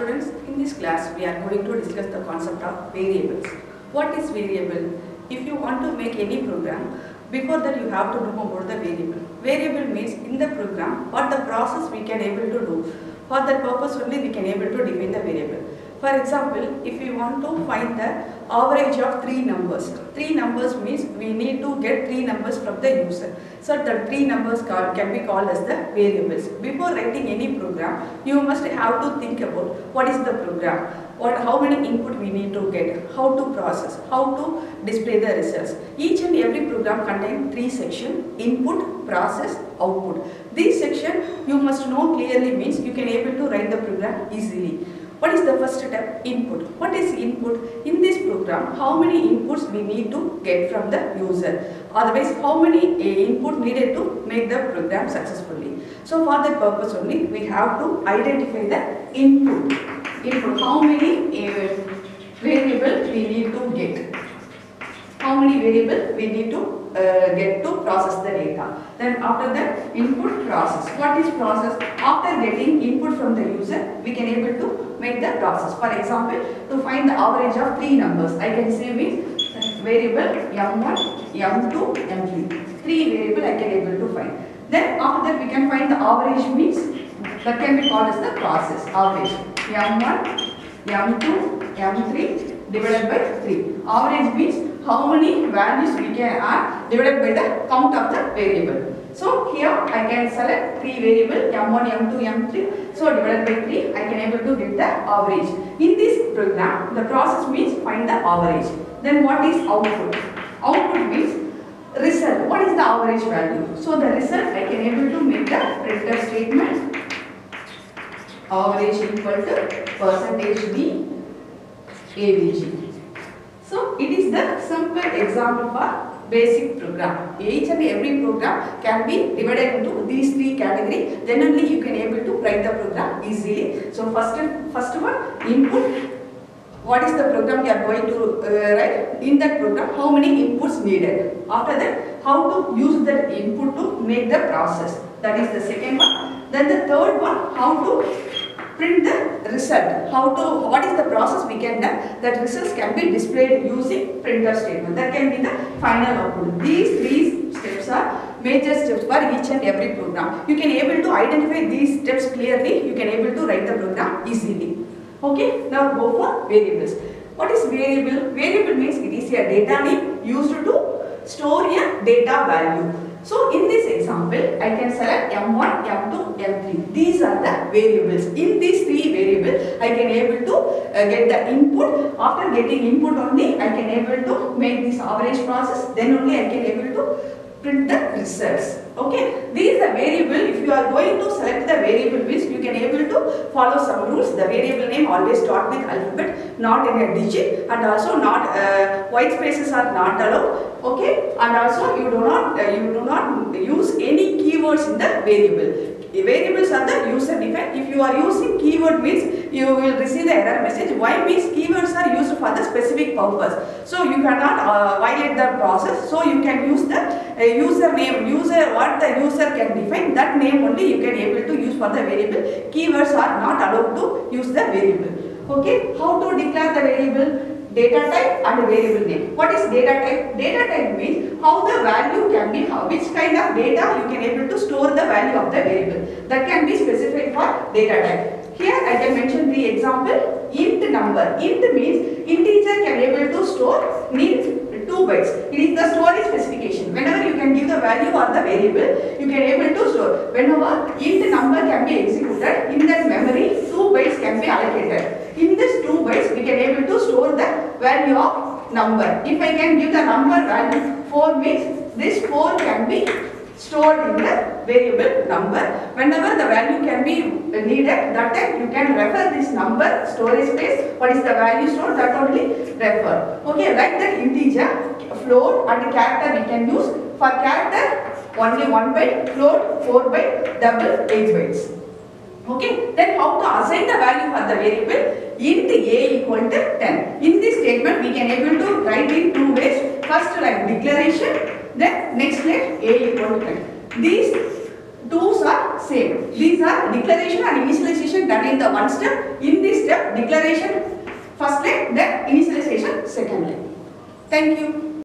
students, in this class we are going to discuss the concept of variables. What is variable? If you want to make any program, before that you have to know about the variable. Variable means in the program what the process we can able to do. For that purpose only we can able to define the variable. For example, if we want to find the average of three numbers. Three numbers means we need to get three numbers from the user. So the three numbers can be called as the variables. Before writing any program, you must have to think about what is the program, how many input we need to get, how to process, how to display the results. Each and every program contains three sections: input, process, output. This section you must know clearly means you can able to write the program easily. What is the first step? Input. What is input? In this program, how many inputs we need to get from the user? Otherwise, how many input needed to make the program successfully? So for that purpose only, we have to identify the input. Input. How many variable we need to get? How many variable we need to get to process the data. Then after that, input, process. What is process? After getting input from the user, we can able to make the process. For example, to find the average of three numbers, I can say with variable M1, M2, M3. Three variable I can able to find. Then after that we can find the average means that can be called as the process. Average M1, M2, M3 divided by 3. Average means how many values we can add divided by the count of the variable. So here I can select three variable M1, M2, M3. So divided by 3 I can able to get the average. In this program the process means find the average. Then what is output? Output means result. What is the average value? So the result I can able to make the printer statement. Average equal to percentage D AVG. So it is the simple example for basic program. Each and every program can be divided into these three categories. Then only you can able to write the program easily. So first one, input. What is the program you are going to write? In that program, how many inputs needed? After that, how to use that input to make the process. That is the second one. Then the third one, how to print the result. What is the process we can do? That results can be displayed using printer statement. That can be the final output. These three steps are major steps for each and every program. You can able to identify these steps clearly. You can able to write the program easily. Okay. Now go for variables. What is variable? Variable means it is a data name used to store a data value. So in this example, I can select M1, M2, M3. These are the variables. In these three variables, I can able to get the input. After getting input only, I can able to make this average process. Then only I can able to print the results. Okay. These are variable. If you are going to select the variable means you can able to follow some rules. The variable name always start with alphabet, not in a digit, and also not white spaces are not allowed. Okay, and also you do not use any keywords in the variable. Variables are the user defined. If you are using keyword means you will receive the error message. Why means keywords are used for the specific purpose. So you cannot violate the process. So you can use the user name, what the user can define. That name only you can able to use for the variable. Keywords are not allowed to use the variable. Okay, how to declare the variable? Data type and variable name. What is data type? Data type means how the value can be, which kind of data you can able to store the value of the variable. That can be specified for data type. Here I can mention three example. Int number. Int means integer can able to store needs 2 bytes. It is the storage specification. Whenever you can give the value or the variable, you can able to store. Whenever int number can be executed, in that memory 2 bytes can be allocated. In this 2 bytes, we can able to store the value of number. If I can give the number value 4 means this 4 can be stored in the variable number. Whenever the value can be needed, that time you can refer this number storage space. What is the value stored? That only refer. Okay, like that integer, float and character we can use. For character only 1 byte, float 4 byte, double 8 bytes. Okay, then how to assign the value for the variable? Int a equal to 10. In this statement we can able to write in two ways. First like declaration, then next line a equal to 10. These tools are same. These are declaration and initialization done in the one step. In this step, declaration first line, then initialization second line. Thank you.